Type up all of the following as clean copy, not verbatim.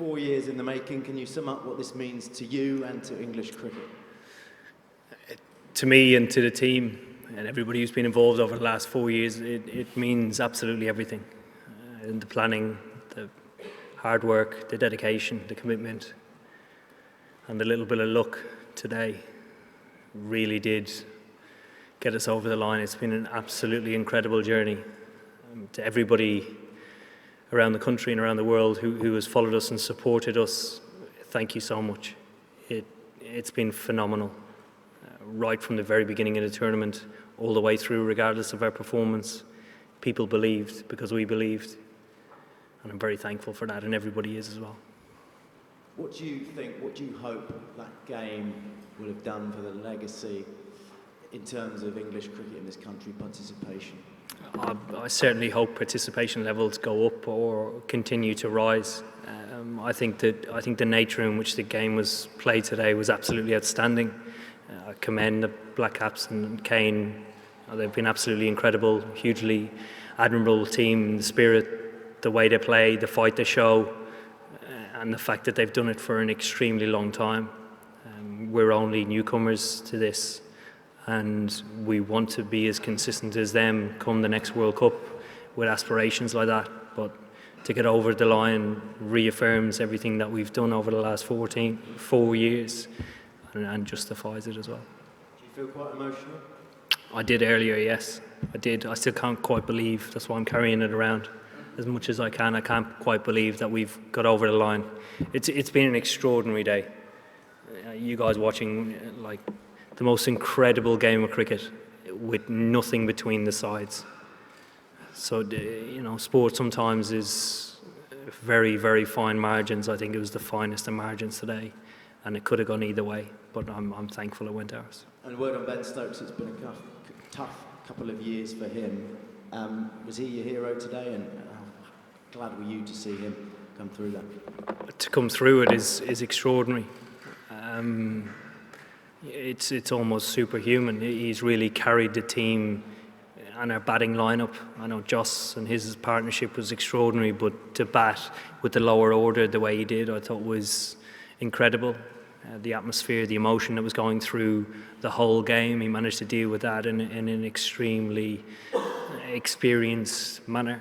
4 years in the making. Can you sum up what this means to you and to English cricket? To me and to the team and everybody who's been involved over the last 4 years, it means absolutely everything. And the planning, the hard work, the dedication, the commitment, and the little bit of luck today really did get us over the line. It's been an absolutely incredible journey. To everybody around the country and around the world who has followed us and supported us, thank you so much. It's been phenomenal. Right from the very beginning of the tournament, all the way through, regardless of our performance, people believed because we believed. And I'm very thankful for that, and everybody is as well. What do you think, what do you hope that game will have done for the legacy in terms of English cricket in this country participation? I certainly hope participation levels go up or continue to rise. I think the nature in which the game was played today was absolutely outstanding. I commend the Black Caps and Kane. They've been absolutely incredible, hugely admirable team. The spirit, the way they play, the fight they show, and the fact that they've done it for an extremely long time. We're only newcomers to this, and we want to be as consistent as them come the next World Cup with aspirations like that. But to get over the line reaffirms everything that we've done over the last 4 years and justifies it as well. Do you feel quite emotional? I did earlier, yes. I did. I still can't quite believe, that's why I'm carrying it around as much as I can. I can't quite believe that we've got over the line. It's been an extraordinary day. You guys watching, like, the most incredible game of cricket with nothing between the sides. So, you know, sport sometimes is very, very fine margins. I think it was the finest of margins today, and it could have gone either way, but I'm thankful it went ours. And word on Ben Stokes, it's been a tough couple of years for him. Was he your hero today, and how glad were you to see him come through that? To come through it is extraordinary. It's almost superhuman. He's really carried the team and our batting lineup. I know Joss and his partnership was extraordinary, but to bat with the lower order the way he did, I thought was incredible. The atmosphere, the emotion that was going through the whole game, he managed to deal with that in an extremely experienced manner.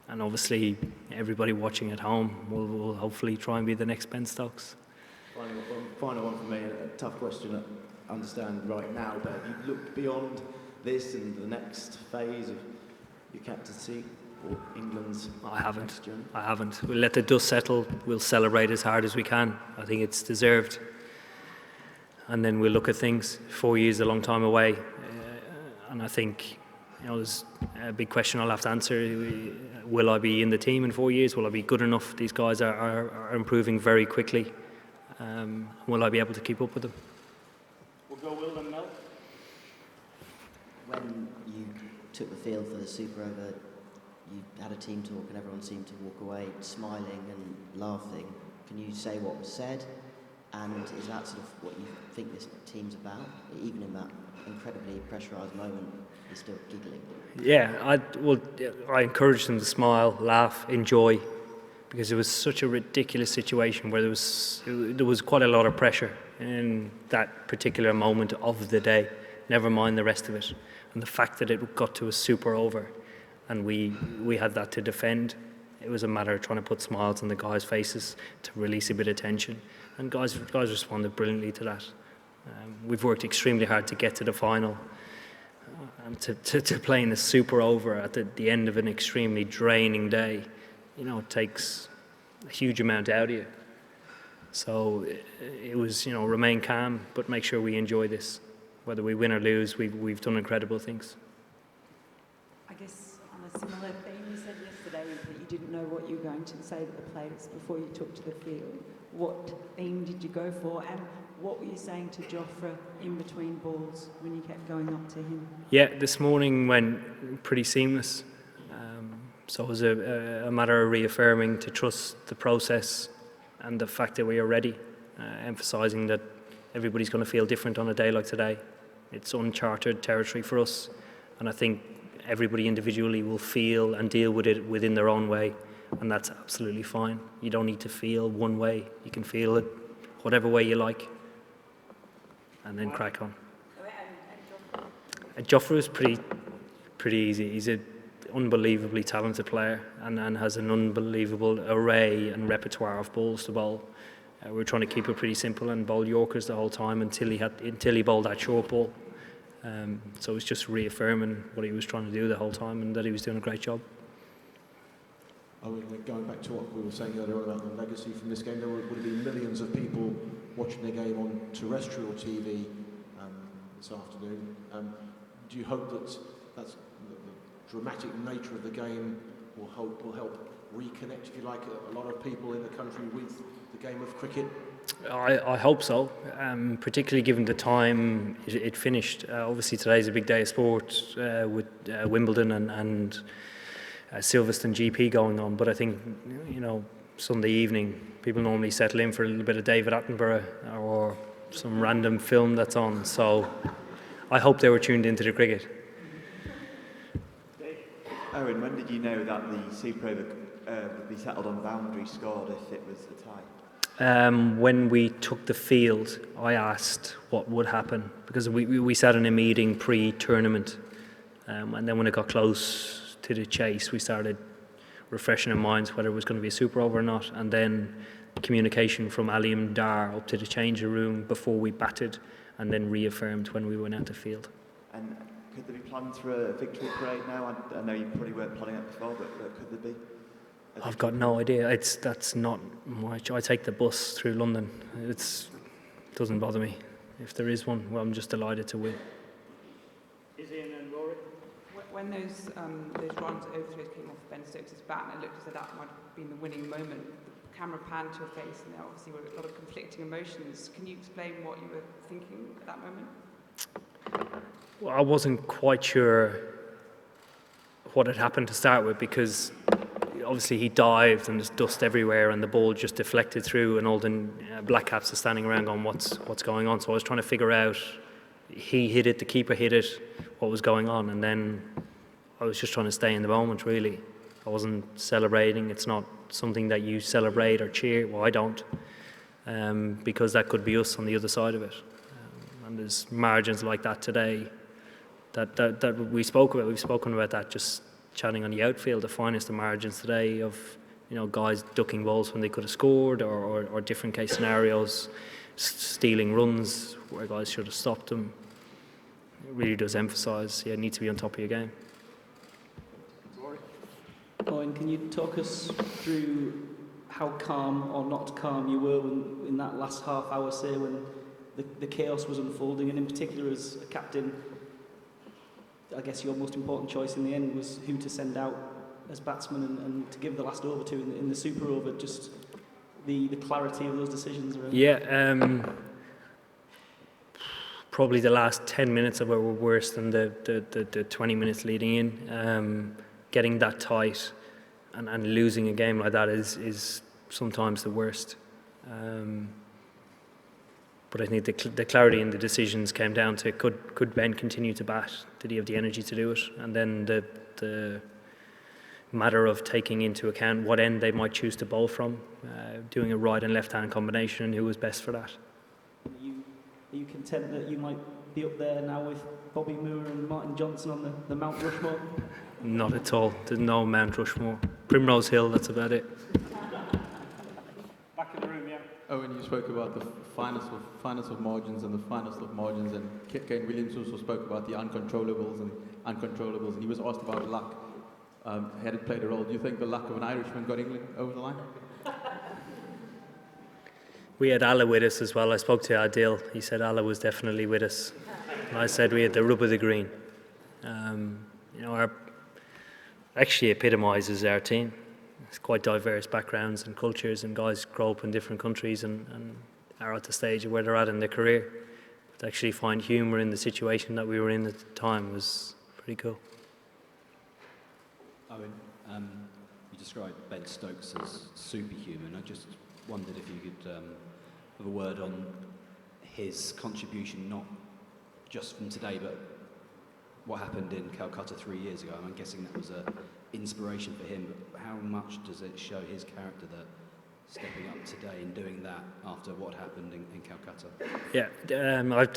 And obviously, everybody watching at home will hopefully try and be the next Ben Stokes. Final one for me, a tough question I understand right now, but have you looked beyond this and the next phase of your captaincy or England's next journey? I haven't. We'll let the dust settle. We'll celebrate as hard as we can. I think it's deserved. And then we'll look at things. 4 years is a long time away. And I think, you know, there's a big question I'll have to answer. Will I be in the team in 4 years? Will I be good enough? These guys are improving very quickly. Will I be able to keep up with them? We'll go Will and Mel. When you took the field for the Super Over, you had a team talk and everyone seemed to walk away smiling and laughing. Can you say what was said? And is that sort of what you think this team's about? Even in that incredibly pressurised moment, you're still giggling. Yeah, I encouraged them to smile, laugh, enjoy, because it was such a ridiculous situation where there was quite a lot of pressure in that particular moment of the day, never mind the rest of it. And the fact that it got to a super over and we had that to defend, it was a matter of trying to put smiles on the guys' faces to release a bit of tension. And guys responded brilliantly to that. We've worked extremely hard to get to the final. And to play in the super over at the end of an extremely draining day, you know, it takes a huge amount out of you. So it was, you know, remain calm, but make sure we enjoy this. Whether we win or lose, we've done incredible things. I guess on a similar theme, you said yesterday that you didn't know what you were going to say to the players before you took to the field. What theme did you go for, and what were you saying to Jofra in between balls when you kept going up to him? Yeah, this morning went pretty seamless. So it was a matter of reaffirming to trust the process and the fact that we are ready, emphasising that everybody's going to feel different on a day like today. It's uncharted territory for us, and I think everybody individually will feel and deal with it within their own way. and that's absolutely fine. You don't need to feel one way. You can feel it whatever way you like, and then crack on. And Joffre was pretty easy. He's an unbelievably talented player and has an unbelievable array and repertoire of balls to bowl. We were trying to keep it pretty simple and bowl Yorkers the whole time until he bowled that short ball. So it was just reaffirming what he was trying to do the whole time and that he was doing a great job. Going back to what we were saying earlier on about the legacy from this game, there would have been millions of people watching the game on terrestrial TV this afternoon. Do you hope that that's the dramatic nature of the game will help reconnect, if you like, a lot of people in the country with the game of cricket? I hope so, particularly given the time it finished. Obviously today's a big day of sport with Wimbledon and Silverstone GP going on, but I think, Sunday evening people normally settle in for a little bit of David Attenborough or some random film that's on, so I hope they were tuned into the cricket. Eoin, when did you know that the Super Over would be settled on boundary scored if it was a tie? When we took the field, I asked what would happen, because we sat in a meeting pre-tournament, and then when it got close to the chase, we started refreshing our minds whether it was going to be a super over or not, and then communication from Aliam Dar up to the changing room before we batted, and then reaffirmed when we went out the field. And could there be plans for a victory parade now? I know you probably weren't planning that before, but could there be? I've got no idea. That's not much. I take the bus through London. It doesn't bother me. If there is one, well, I'm just delighted to win. Is Ian and Rory? When those runs overthrows came off Ben Stokes' bat, and it looked as though that might have been the winning moment, the camera panned to your face, and there obviously were a lot of conflicting emotions. Can you explain what you were thinking at that moment? Well, I wasn't quite sure what had happened to start with, because obviously he dived and there's dust everywhere and the ball just deflected through, and all the black caps are standing around going, what's going on? So I was trying to figure out, he hit it, the keeper hit it, what was going on, and then I was just trying to stay in the moment, really. I wasn't celebrating. It's not something that you celebrate or cheer. Well, I don't, because that could be us on the other side of it. And there's margins like that today that we spoke about. We've spoken about that just chatting on the outfield, the finest of margins today of guys ducking balls when they could have scored, or different case scenarios, stealing runs where guys should have stopped them. It really does emphasise you need to be on top of your game. Eoin, can you talk us through how calm or not calm you were in that last half hour, say, when the chaos was unfolding, and in particular as a captain, I guess your most important choice in the end was who to send out as batsman and to give the last over to in the super over, just the clarity of those decisions around. Yeah, probably the last 10 minutes of it were worse than the 20 minutes leading in. Getting that tight and losing a game like that is sometimes the worst. But I think the clarity in the decisions came down to could Ben continue to bat? Did he have the energy to do it? And then the matter of taking into account what end they might choose to bowl from, doing a right and left hand combination, and who was best for that. Are you content that you might be up there now with Bobby Moore and Martin Johnson on the Mount Rushmore? Not at all. There's no Mount Rushmore. Primrose Hill, that's about it. Back in the room, yeah. Eoin, you spoke about the finest of margins and the finest of margins, and Kane Williams also spoke about the uncontrollables, and he was asked about luck. Had it played a role? Do you think the luck of an Irishman got England over the line? We had Allah with us as well. I spoke to Adil. He said Allah was definitely with us. And I said we had the rub of the green. Our actually epitomises our team. It's quite diverse backgrounds and cultures, and guys grow up in different countries and are at the stage of where they're at in their career. But to actually find humour in the situation that we were in at the time was pretty cool. Eoin, you described Ben Stokes as superhuman. I just wondered if you could have a word on his contribution, not just from today, but what happened in Calcutta 3 years ago. I'm guessing that was an inspiration for him. But how much does it show his character that stepping up today and doing that after what happened in Calcutta? Yeah,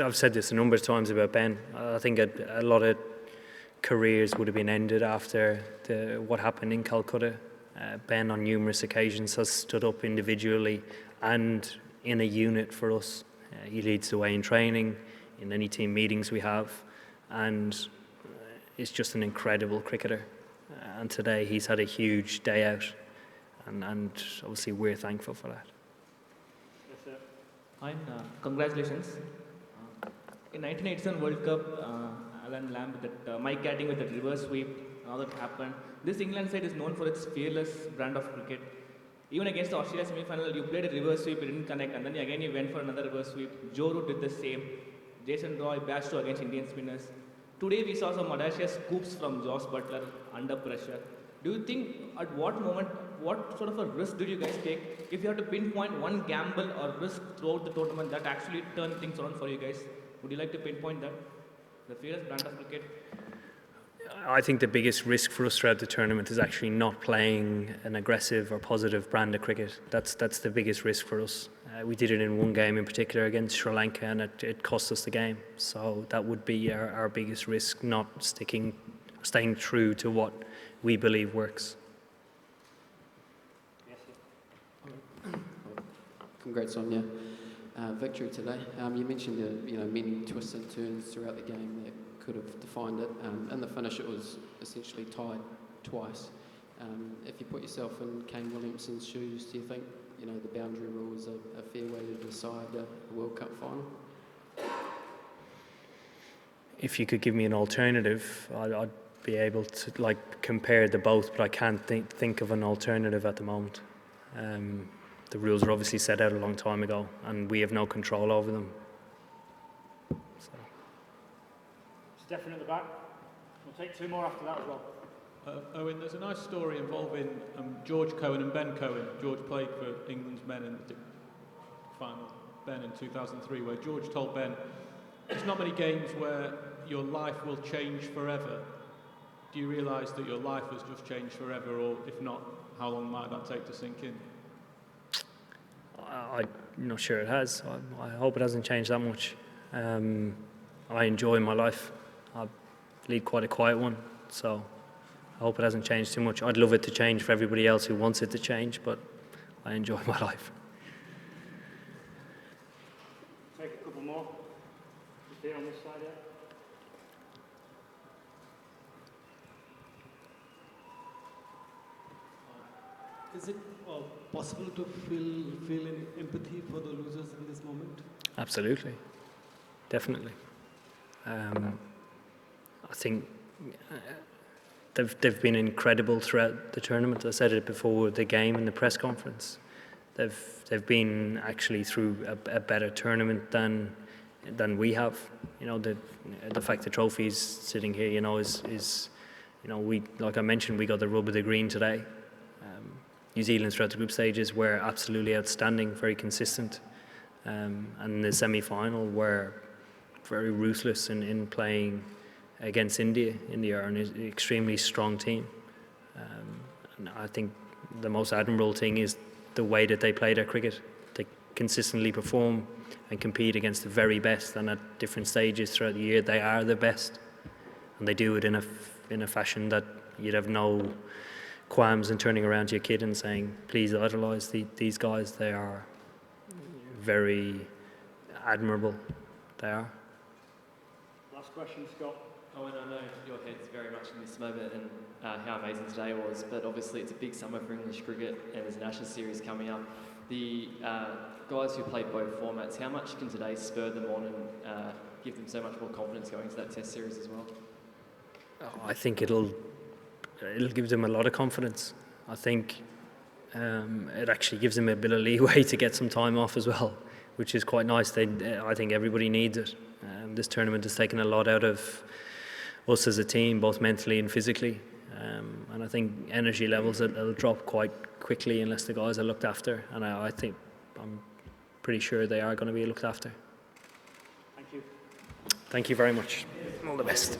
I've said this a number of times about Ben. I think a lot of careers would have been ended after what happened in Calcutta. Ben on numerous occasions has stood up individually and in a unit for us. He leads the way in training, in any team meetings we have, and is just an incredible cricketer. And today he's had a huge day out, and obviously we're thankful for that. Yes, sir. Hi, congratulations. In 1987 World Cup, Alan Lamb with that Mike Gatting with that reverse sweep, all that happened. This England side is known for its fearless brand of cricket. Even against the Australia semi-final, you played a reverse sweep, you didn't connect, and then again you went for another reverse sweep. Joe Root did the same. Jason Roy bashed through against Indian spinners. Today we saw some audacious scoops from Josh Butler under pressure. Do you think at what moment, what sort of a risk do you guys take if you have to pinpoint one gamble or risk throughout the tournament that actually turned things around for you guys? Would you like to pinpoint that? The fearless brand of cricket? I think the biggest risk for us throughout the tournament is actually not playing an aggressive or positive brand of cricket. That's the biggest risk for us. We did it in one game in particular against Sri Lanka, and it cost us the game. So that would be our biggest risk, not staying true to what we believe works. Yes, sir. Congrats on your victory today. You mentioned many twists and turns throughout the game that could have defined it. In the finish, it was essentially tied twice. If you put yourself in Kane Williamson's shoes, do you think the boundary rule is a fair way to decide a World Cup final? If you could give me an alternative, I'd be able to compare the both, but I can't think of an alternative at the moment. The rules were obviously set out a long time ago, and we have no control over them. Stefan at the back. We'll take two more after that as well. Eoin, there's a nice story involving George Cohen and Ben Cohen. George played for England's men in the final, Ben in 2003, where George told Ben, there's not many games where your life will change forever. Do you realise that your life has just changed forever, or if not, how long might that take to sink in? I'm not sure it has. I hope it hasn't changed that much. I enjoy my life. I lead quite a quiet one, so I hope it hasn't changed too much. I'd love it to change for everybody else who wants it to change, but I enjoy my life. Take a couple more. Just here on this side, yeah. Is it possible to feel empathy for the losers in this moment? Absolutely, definitely. I think they've been incredible throughout the tournament. I said it before the game and the press conference. They've been actually through a better tournament than we have. The fact the trophy's sitting here, is we, like I mentioned, we got the rub of the green today. New Zealand throughout the group stages were absolutely outstanding, very consistent, and the semi-final were very ruthless in playing against India. India are an extremely strong team, and I think the most admirable thing is the way that they play their cricket. They consistently perform and compete against the very best, and at different stages throughout the year they are the best, and they do it in a fashion that you'd have no qualms in turning around to your kid and saying, please idolise these guys. They are very admirable. They are. Last question, Scott. Owen, I know your head's very much in this moment and how amazing today was, but obviously it's a big summer for English cricket and there's an Ashes series coming up. The guys who played both formats, how much can today spur them on and give them so much more confidence going into that Test series as well? I think it'll give them a lot of confidence. I think it actually gives them a bit of leeway to get some time off as well, which is quite nice. I think everybody needs it. This tournament has taken a lot out of us as a team, both mentally and physically. And I think energy levels will drop quite quickly unless the guys are looked after. And I'm pretty sure they are going to be looked after. Thank you. Thank you very much. All the best.